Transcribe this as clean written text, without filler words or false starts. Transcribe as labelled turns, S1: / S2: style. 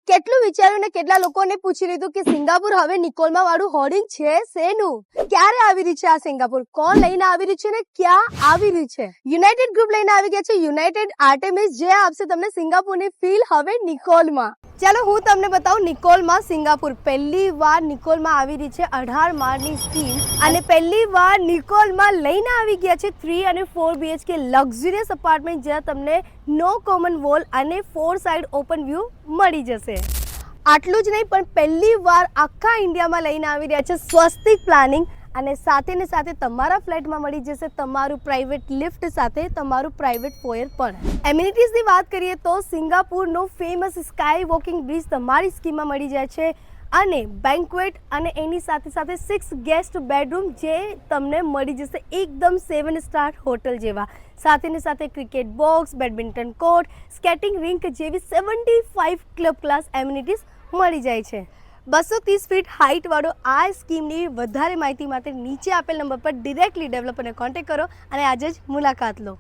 S1: કેટલું વિચાર્યું ને કેટલા લોકોને પૂછી લીધું કે સિંગાપુર હવે નિકોલમાં વાળું હોર્ડિંગ છે શેનું, ક્યારે આવી રહી છે આ સિંગાપુર, કોણ લઈને આવી રહ્યું છે ને ક્યાં આવી રહ્યું છે? યુનાઇટેડ ગ્રુપ લઈને આવી ગયા છે યુનાઇટેડ આર્ટેમિસ, જે આપશે તમને સિંગાપુરની ફીલ હવે નિકોલમાં. ચાલો હું તમને બતાવું નિકોલમાં સિંગાપુર. પહેલી વાર નિકોલમાં આવી રહી છે 18 માળની સ્કીમ અને પહેલી વાર નિકોલમાં લઈને આવી ગયા છે 3 અને 4 BHK લક્ઝરિયસ અપાર્ટમેન્ટ, જ્યાં તમને નો કોમન વોલ અને 4 સાઇડ ઓપન વ્યૂ મળી જશે. આટલું જ નહીં, પણ પહેલી વાર આખા ઇન્ડિયામાં લઈને આવી રહ્યા છે સ્વસ્તિક પ્લાનિંગ અને સાથે ને સાથે તમારા ફ્લેટમાં મળી જશે તમારું પ્રાઇવેટ લિફ્ટ સાથે તમારું પ્રાઇવેટ ફોયર પણ. એમ્યુનિટીઝની વાત કરીએ તો સિંગાપુરનો ફેમસ સ્કાય વોકિંગ બ્રિજ તમારી સ્કીમમાં મળી જાય છે અને બેન્ક્વેટ અને એની સાથે સાથે 6 ગેસ્ટ બેડરૂમ જે તમને મળી જશે એકદમ 7 સ્ટાર હોટલ જેવા. સાથે ને સાથે cricket box, badminton court, skating rink જેવી 75 ક્લબ ક્લાસ એમ્યુનિટીઝ મળી જાય છે. 230 ફીટ હાઇટ વાળો આ સ્કીમની વધારે માહિતી માટે નીચે આપેલ નંબર પર ડિરેક્ટલી ડેવલપરને કોન્ટેક્ટ કરો અને આજે જ મુલાકાત લો.